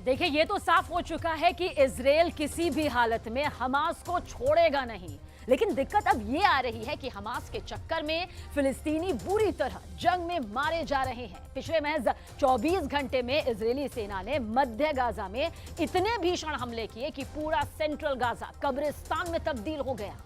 देखिए, ये तो साफ हो चुका है कि इजराइल किसी भी हालत में हमास को छोड़ेगा नहीं। लेकिन दिक्कत अब ये आ रही है कि हमास के चक्कर में फिलिस्तीनी बुरी तरह जंग में मारे जा रहे हैं। पिछले महज 24 घंटे में इजरायली सेना ने मध्य गाजा में इतने भीषण हमले किए कि पूरा सेंट्रल गाजा कब्रिस्तान में तब्दील हो गया।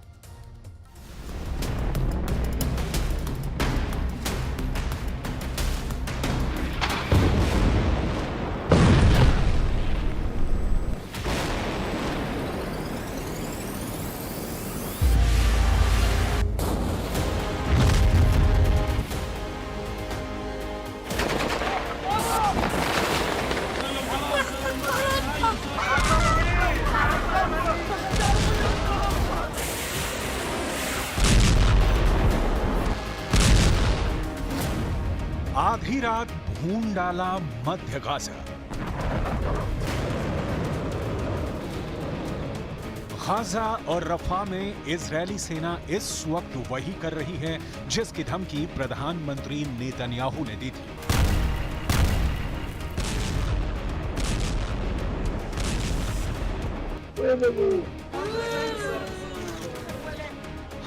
आधी रात भून डाला मध्य गाजा। गाजा और रफा में इजरायली सेना इस वक्त वही कर रही है जिसकी धमकी प्रधानमंत्री नेतन्याहू ने दी थी।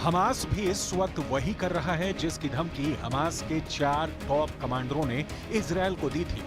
हमास भी इस वक्त वही कर रहा है जिसकी धमकी हमास के 4 टॉप कमांडरों ने इजरायल को दी थी।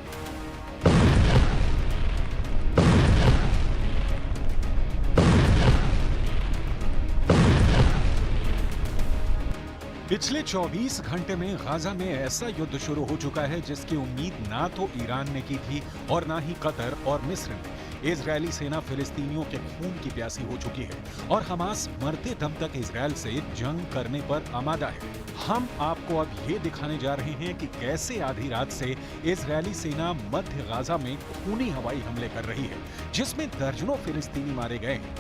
पिछले 24 घंटे में गाजा में ऐसा युद्ध शुरू हो चुका है जिसकी उम्मीद ना तो ईरान ने की थी और ना ही कतर और मिस्र ने। इजरायली सेना फिलिस्तीनियों के खून की प्यासी हो चुकी है और हमास मरते दम तक इजरायल से जंग करने पर आमादा है। हम आपको अब ये दिखाने जा रहे हैं कि कैसे आधी रात से इजरायली सेना मध्य गाजा में खूनी हवाई हमले कर रही है जिसमें दर्जनों फिलिस्तीनी मारे गए हैं।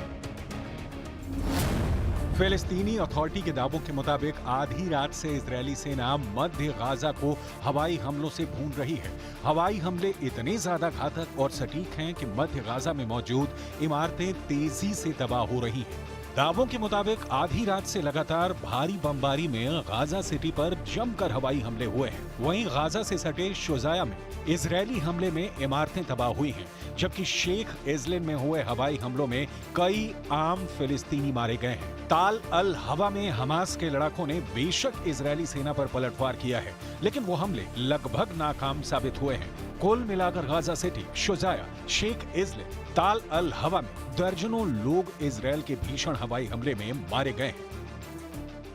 फिलिस्तीनी अथॉरिटी के दावों के मुताबिक आधी रात से इजरायली सेना मध्य गाजा को हवाई हमलों से भून रही है। हवाई हमले इतने ज्यादा घातक और सटीक हैं कि मध्य गाजा में मौजूद इमारतें तेजी से तबाह हो रही हैं। दावों के मुताबिक आधी रात से लगातार भारी बमबारी में गाजा सिटी पर जमकर हवाई हमले हुए हैं। वहीं गाजा से सटे शुजाया में इजरायली हमले में इमारतें तबाह हुई हैं, जबकि शेख इजलिन में हुए हवाई हमलों में कई आम फिलिस्तीनी मारे गए हैं। ताल अल हवा में हमास के लड़ाकों ने बेशक इजरायली सेना पर पलटवार किया है, लेकिन वो हमले लगभग नाकाम साबित हुए हैं। कुल मिलाकर गाजा सिटी, शुजाया, शेख इजलिन, ताल अल हवा में दर्जनों लोग इजरायल के भीषण हवाई हमले में मारे गए हैं।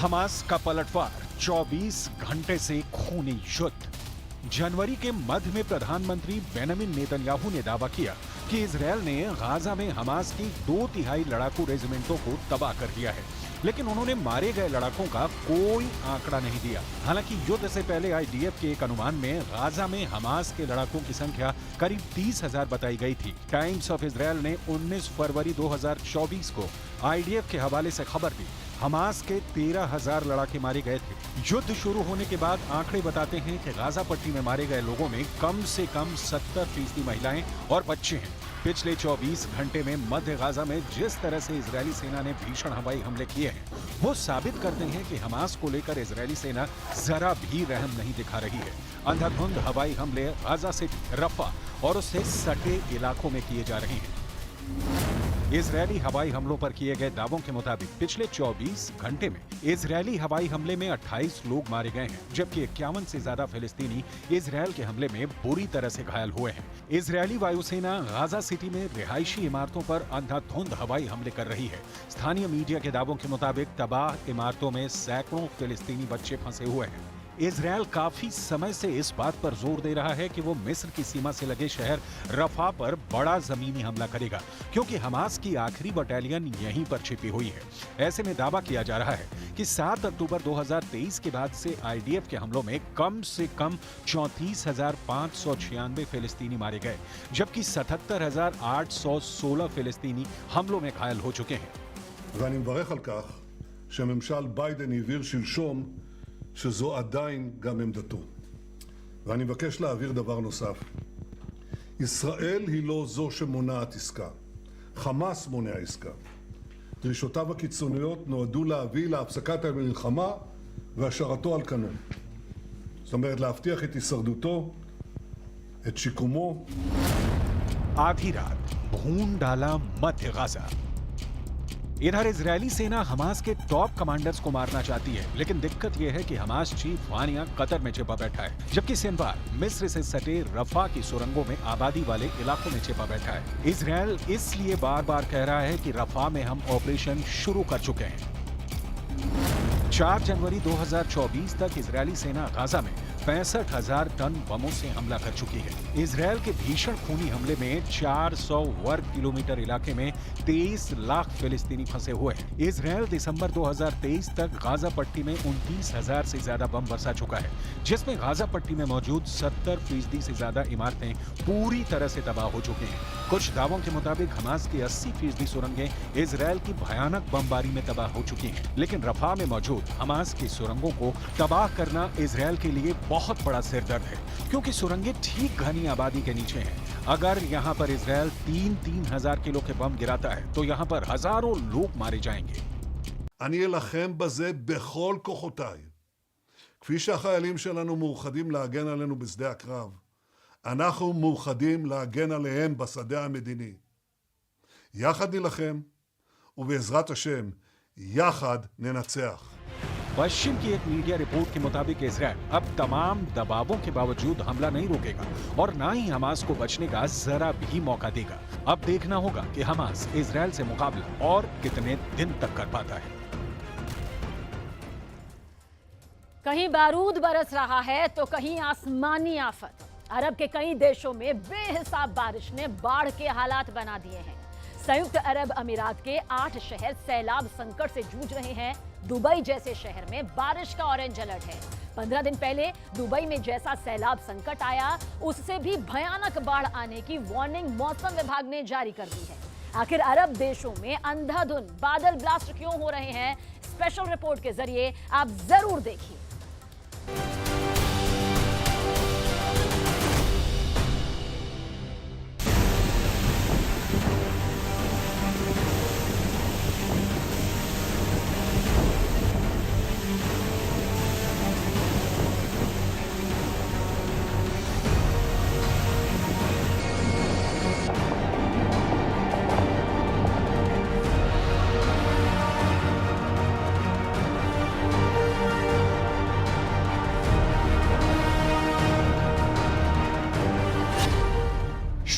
हमास का पलटवार 24 घंटे से खूनी युद्ध। जनवरी के मध्य में प्रधानमंत्री बेंजामिन नेतन्याहू ने दावा किया कि इजरायल ने गाजा में हमास की 2/3 लड़ाकू रेजिमेंटों को तबाह कर दिया है, लेकिन उन्होंने मारे गए लड़ाकों का कोई आंकड़ा नहीं दिया। हालांकि युद्ध से पहले आईडीएफ के एक अनुमान में गाजा में हमास के लड़ाकों की संख्या करीब 30,000 बताई गई थी। टाइम्स ऑफ इजरायल ने 19 फरवरी 2024 को आईडीएफ के हवाले से खबर दी, हमास के 13,000 लड़ाके मारे गए थे। युद्ध शुरू होने के बाद आंकड़े बताते हैं कि गाजा पट्टी में मारे गए लोगों में कम से कम 70% महिलाएं और बच्चे हैं। पिछले 24 घंटे में मध्य गाजा में जिस तरह से इजरायली सेना ने भीषण हवाई हमले किए हैं, वो साबित करते हैं कि हमास को लेकर इजरायली सेना जरा भी रहम नहीं दिखा रही है। अंधाधुंध हवाई हमले गाजा से रफा और उससे सटे इलाकों में किए जा रहे हैं। इजरायली हवाई हमलों पर किए गए दावों के मुताबिक पिछले 24 घंटे में इजरायली हवाई हमले में 28 लोग मारे गए हैं, जबकि 51 से ज्यादा फिलिस्तीनी इजरायल के हमले में बुरी तरह से घायल हुए हैं। इजरायली वायुसेना गाजा सिटी में रिहायशी इमारतों पर अंधाधुंध हवाई हमले कर रही है। स्थानीय मीडिया के दावों के मुताबिक तबाह इमारतों में सैकड़ों फिलिस्तीनी बच्चे फंसे हुए हैं। इजरायल काफी समय से इस बात पर जोर दे रहा है कि वो मिस्र की सीमा से लगे शहर रफा पर बड़ा जमीनी हमला करेगा, क्योंकि हमास की आखिरी बटालियन यहीं पर छिपी हुई है। ऐसे में दावा किया जा रहा है कि 7 अक्टूबर 2023 के बाद से आईडीएफ के हमलों में कम से कम 34,596 फिलिस्तीनी मारे गए, जबकि 77,816 फिलिस्तीनी हमलों में घायल हो चुके हैं। ואני מברך על כך שממשל ביידן הבהיר שלשום שזו עדיין גם עמדתו. ואני מבקש להעביר דבר נוסף. ישראל היא לא זו שמונעת עסקה. חמאס מונע עסקה. דרישותיו הקיצוניות נועדו להביא להפסקת המלחמה והשארתו על כנו. זאת אומרת, להבטיח את הישרדותו, את שיקומו. आधी रात भून डाला मध्य गाजा। इधर इजरायली सेना हमास के टॉप कमांडर्स को मारना चाहती है, लेकिन दिक्कत यह है कि हमास चीफ वानिया कतर में छिपा बैठा है, जबकि सिनवार मिस्र से सटे रफा की सुरंगों में आबादी वाले इलाकों में छिपा बैठा है। इजरायल इसलिए बार बार कह रहा है कि रफा में हम ऑपरेशन शुरू कर चुके हैं। 4 जनवरी 2024 तक इजरायली सेना गाजा में 65,000 टन बमों से हमला कर चुकी है। इजरायल के भीषण खूनी हमले में 400 वर्ग किलोमीटर इलाके में 23 लाख फिलिस्तीनी फंसे हुए हैं। इजरायल दिसंबर 2023 तक गाजा पट्टी में 29,000 से ज्यादा बम बरसा चुका है, जिसमें गाजा पट्टी में मौजूद 70% से ज्यादा इमारतें पूरी तरह से तबाह हो चुकी हैं। कुछ दावों के मुताबिक हमास की 80% सुरंगें इजरायल की भयानक बमबारी में तबाह हो चुकी हैं, लेकिन रफा में मौजूद हमास की सुरंगों को तबाह करना इजरायल के लिए बहुत बड़ा सिरदर्द है, क्योंकि सुरंगें ठीक घनी आबादी के नीचे हैं। अगर यहाँ पर इजरायल 3-3 हजार किलो के बम गिराता है तो यहाँ पर हजारों लोग मारे जाएंगे। אני אלחם בזה בכל כוחותיי. כפי שהחיילים שלנו מאוחדים להגן עלינו בשדה הקרב, אנחנו מאוחדים להגן עליהם בשדה המדיני. יחד נלחם, ובעזרת השם, יחד ננצח. पश्चिम की एक मीडिया रिपोर्ट के मुताबिक इजरायल अब तमाम दबावों के बावजूद हमला नहीं रोकेगा और ना ही हमास को बचने का जरा भी मौका देगा। अब देखना होगा कि हमास इजरायल से मुकाबला और कितने दिन तक कर पाता है। कहीं बारूद बरस रहा है तो कहीं आसमानी आफत। अरब के कई देशों में बेहिसाब बारिश ने बाढ़ के हालात बना दिए हैं। संयुक्त अरब अमीरात के 8 शहर सैलाब संकट से जूझ रहे हैं। दुबई जैसे शहर में बारिश का ऑरेंज अलर्ट है। 15 दिन पहले दुबई में जैसा सैलाब संकट आया, उससे भी भयानक बाढ़ आने की वार्निंग मौसम विभाग ने जारी कर दी है। आखिर अरब देशों में अंधाधुंध बादल ब्लास्ट क्यों हो रहे हैं? स्पेशल रिपोर्ट के जरिए आप जरूर देखिए।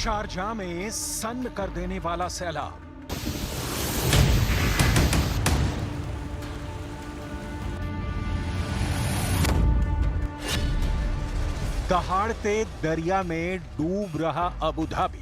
शारजाह में सन्न कर देने वाला सैलाब। दहाड़ते दरिया में डूब रहा अबू धाबी।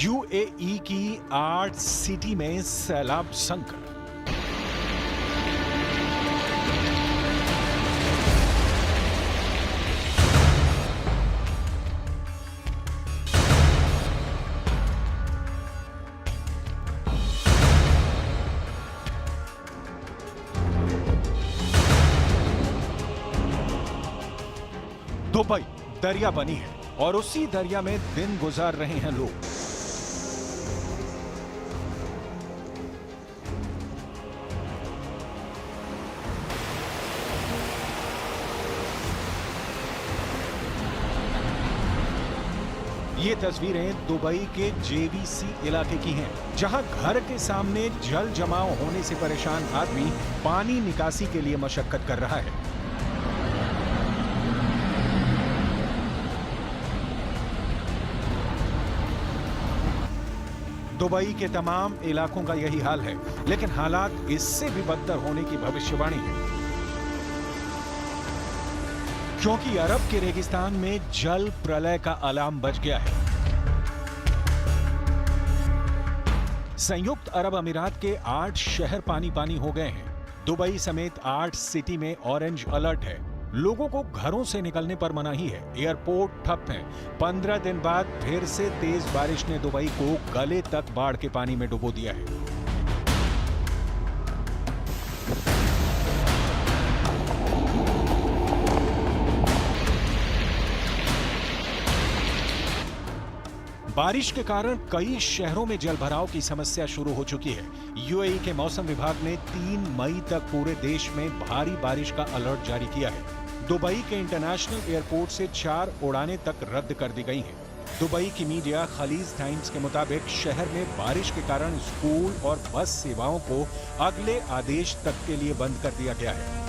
यूएई की 8 सिटी में सैलाब संकट। दुबई दरिया बनी है और उसी दरिया में दिन गुजार रहे हैं लोग। ये तस्वीरें दुबई के जेवीसी इलाके की हैं, जहां घर के सामने जल जमाव होने से परेशान आदमी पानी निकासी के लिए मशक्कत कर रहा है। दुबई के तमाम इलाकों का यही हाल है, लेकिन हालात इससे भी बदतर होने की भविष्यवाणी है, क्योंकि अरब के रेगिस्तान में जल प्रलय का अलार्म बज गया है। संयुक्त अरब अमीरात के 8 शहर पानी पानी हो गए हैं। दुबई समेत 8 सिटी में ऑरेंज अलर्ट है। लोगों को घरों से निकलने पर मनाही है। एयरपोर्ट ठप हैं। 15 दिन बाद फिर से तेज बारिश ने दुबई को गले तक बाढ़ के पानी में डुबो दिया है। बारिश के कारण कई शहरों में जलभराव की समस्या शुरू हो चुकी है। यूएई के मौसम विभाग ने 3 मई तक पूरे देश में भारी बारिश का अलर्ट जारी किया है। दुबई के इंटरनेशनल एयरपोर्ट से 4 उड़ानें तक रद्द कर दी गई हैं। दुबई की मीडिया खलीज टाइम्स के मुताबिक शहर में बारिश के कारण स्कूल और बस सेवाओं को अगले आदेश तक के लिए बंद कर दिया गया है।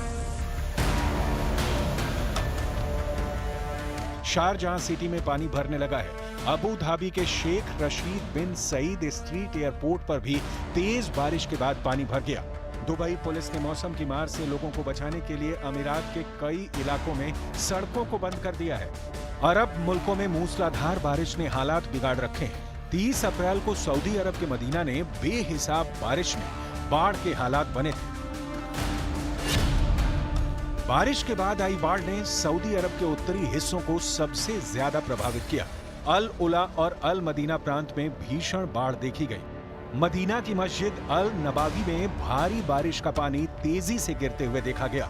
शारजाह सिटी में पानी भरने लगा है। अबू धाबी के शेख रशीद बिन सईद स्ट्रीट एयरपोर्ट पर भी तेज बारिश के बाद पानी भर गया। दुबई पुलिस ने मौसम की मार से लोगों को बचाने के लिए अमीरात के कई इलाकों में सड़कों को बंद कर दिया है। अरब मुल्कों में मूसलाधार बारिश ने हालात बिगाड़ रखे हैं। 30 अप्रैल को सऊदी अरब के मदीना ने बेहिसाब बारिश में बाढ़ के हालात बने थे। बारिश के बाद आई बाढ़ ने सऊदी अरब के उत्तरी हिस्सों को सबसे ज्यादा प्रभावित किया। अल उला और अल मदीना प्रांत में भीषण बाढ़ देखी गई। मदीना की मस्जिद अल नबावी में भारी बारिश का पानी तेजी से गिरते हुए देखा गया।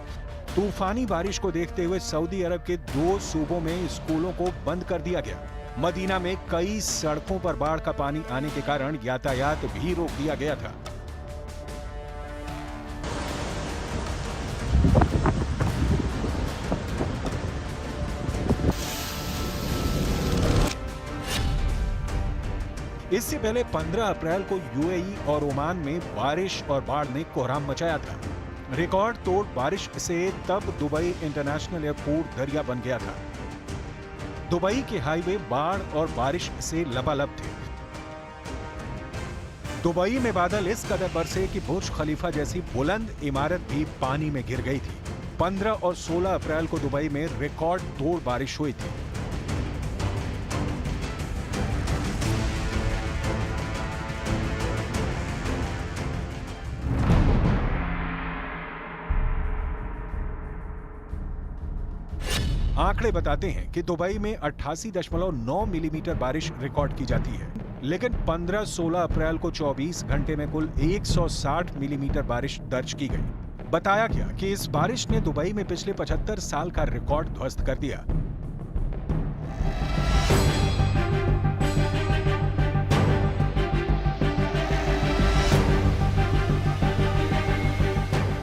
तूफानी बारिश को देखते हुए सऊदी अरब के 2 सूबों में स्कूलों को बंद कर दिया गया। मदीना में कई सड़कों पर बाढ़ का पानी आने के कारण यातायात भी रोक दिया गया था। इससे पहले 15 अप्रैल को यूएई और ओमान में बारिश और बाढ़ ने कोहराम मचाया था। रिकॉर्ड तोड़ बारिश से तब दुबई इंटरनेशनल एयरपोर्ट दरिया बन गया था। दुबई के हाईवे बाढ़ और बारिश से लबालब थे। दुबई में बादल इस कदर बरसे कि बुर्ज खलीफा जैसी बुलंद इमारत भी पानी में गिर गई थी। 15 और 16 अप्रैल को दुबई में रिकॉर्ड तोड़ बारिश हुई थी। आंकड़े बताते हैं कि दुबई में 88.9 मिलीमीटर बारिश रिकॉर्ड की जाती है, लेकिन 15-16 अप्रैल को 24 घंटे में कुल 160 मिलीमीटर बारिश दर्ज की गई। बताया गया कि इस बारिश ने दुबई में पिछले 75 साल का रिकॉर्ड ध्वस्त कर दिया।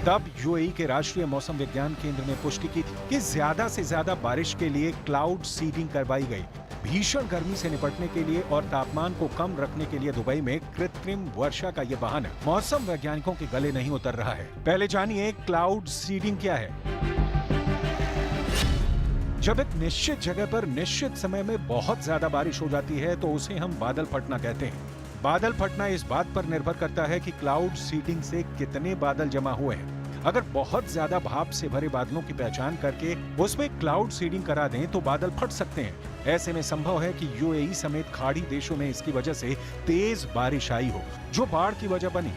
तब यूएई के राष्ट्रीय मौसम विज्ञान केंद्र ने पुष्टि की थी कि ज्यादा से ज्यादा बारिश के लिए क्लाउड सीडिंग करवाई गई। भीषण गर्मी से निपटने के लिए और तापमान को कम रखने के लिए दुबई में कृत्रिम वर्षा का ये बहाना मौसम वैज्ञानिकों के गले नहीं उतर रहा है। पहले जानिए क्लाउड सीडिंग क्या है। जब एक निश्चित जगह पर निश्चित समय में बहुत ज्यादा बारिश हो जाती है तो उसे हम बादल फटना कहते हैं। बादल फटना इस बात पर निर्भर करता है कि क्लाउड सीडिंग से कितने बादल जमा हुए हैं। अगर बहुत ज्यादा भाप से भरे बादलों की पहचान करके उसमें क्लाउड सीडिंग करा दें तो बादल फट सकते हैं। ऐसे में संभव है कि यूएई समेत खाड़ी देशों में इसकी वजह से तेज बारिश आई हो, जो बाढ़ की वजह बनी।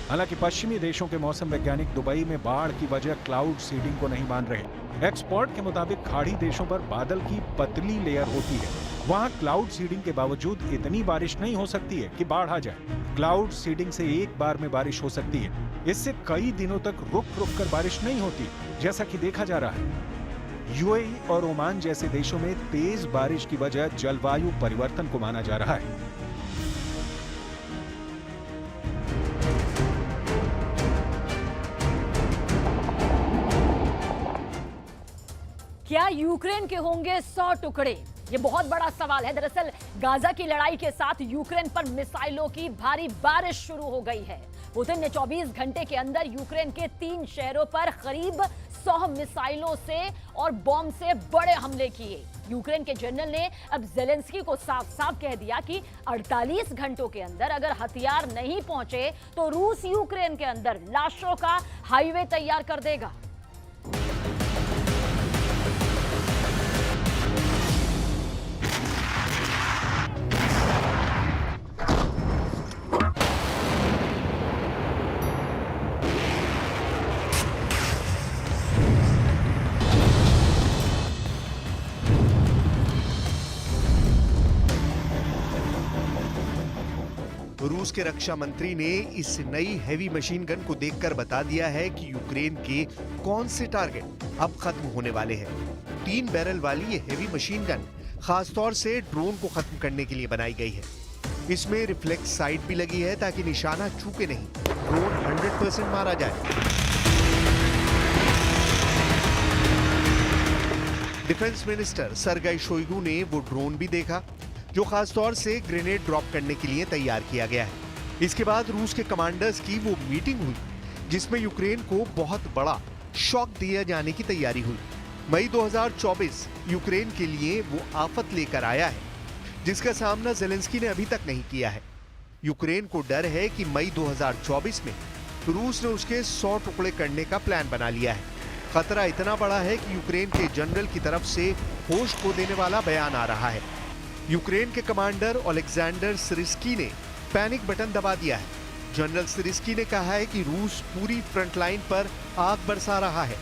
हालांकि पश्चिमी देशों के मौसम वैज्ञानिक दुबई में बाढ़ की वजह क्लाउड सीडिंग को नहीं मान रहे। एक्सपर्ट के मुताबिक खाड़ी देशों पर बादल की पतली लेयर होती है, वहां क्लाउड सीडिंग के बावजूद इतनी बारिश नहीं हो सकती है कि बाढ़ आ जाए। क्लाउड सीडिंग से एक बार में बारिश हो सकती है, इससे कई दिनों तक रुक रुक कर बारिश नहीं होती, जैसा कि देखा जा रहा है। यूएई और ओमान जैसे देशों में तेज बारिश की वजह जलवायु परिवर्तन को माना जा रहा है। क्या यूक्रेन के होंगे 100 टुकड़े? ये बहुत बड़ा सवाल है। दरअसल गाजा की लड़ाई के साथ यूक्रेन पर मिसाइलों की भारी बारिश शुरू हो गई है। पुतिन ने 24 घंटे के अंदर यूक्रेन के 3 शहरों पर करीब 100 मिसाइलों से और बॉम्ब से बड़े हमले किए। यूक्रेन के जनरल ने अब जेलेंस्की को साफ साफ कह दिया कि 48 घंटों के अंदर अगर हथियार नहीं पहुंचे तो रूस यूक्रेन के अंदर लाशों का हाईवे तैयार कर देगा। रूस के रक्षा मंत्री ने इस नई हैवी मशीन गन को देखकर बता दिया है कि यूक्रेन के कौन से टारगेट अब खत्म होने वाले हैं। 3 बैरल वाली ये हैवी मशीन गन खासतौर से ड्रोन को खत्म करने के लिए बनाई गई है। इसमें रिफ्लेक्स साइट भी लगी है ताकि निशाना चूके नहीं, ड्रोन 100% मारा जाए। डिफेंस मिनिस्टर सर्गेई शोइगु ने वो ड्रोन भी देखा जो खासतौर से ग्रेनेड ड्रॉप करने के लिए तैयार किया गया है। इसके बाद रूस के कमांडर्स की वो मीटिंग हुई जिसमें यूक्रेन को बहुत बड़ा शॉक दिया जाने की तैयारी हुई। मई 2024 यूक्रेन के लिए वो आफत लेकर आया है जिसका सामना जेलेंस्की ने अभी तक नहीं किया है। यूक्रेन को डर है कि मई 2024 में रूस ने उसके 100 टुकड़े करने का प्लान बना लिया है। खतरा इतना बड़ा है कि यूक्रेन के जनरल की तरफ से होश खो देने वाला बयान आ रहा है। यूक्रेन के कमांडर ओलेक्जेंडर सिरिस्की ने पैनिक बटन दबा दिया है। जनरल सिरिस्की ने कहा है कि रूस पूरी फ्रंट लाइन पर आग बरसा रहा है।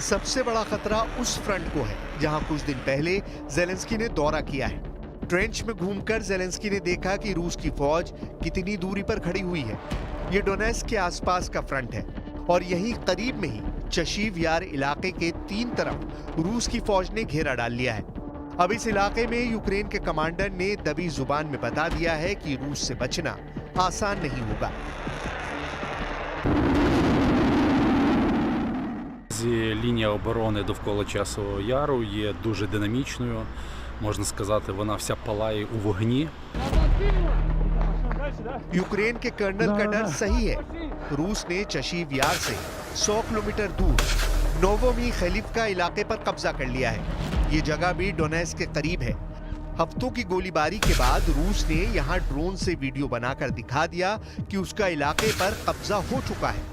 सबसे बड़ा खतरा उस फ्रंट को है जहां कुछ दिन पहले जेलेंस्की ने दौरा किया है। ट्रेंच में घूमकर जेलेंस्की ने देखा कि रूस की फौज कितनी दूरी पर खड़ी हुई है। ये डोनेट्स्क के आसपास का फ्रंट है और यहीं करीब में ही चशीव यार इलाके के 3 तरफ रूस की फौज ने घेरा डाल लिया है। अब इस इलाके में यूक्रेन के कमांडर ने दबी जुबान में बता दिया है कि रूस से बचना आसान नहीं होगा। Лінія оборони довкола Часового Яру є дуже динамічною. Можна сказати, вона вся палає у вогні. यूक्रेन के कर्नल का डर सही है। रूस ने चशीव यार से 100 किलोमीटर दूर नोवोमी खलीफका इलाके पर कब्जा कर लिया है। ये जगह भी डोनेट्स्क के करीब है। हफ्तों की गोलीबारी के बाद रूस ने यहां ड्रोन से वीडियो बनाकर दिखा दिया कि उसका इलाके पर कब्जा हो चुका है।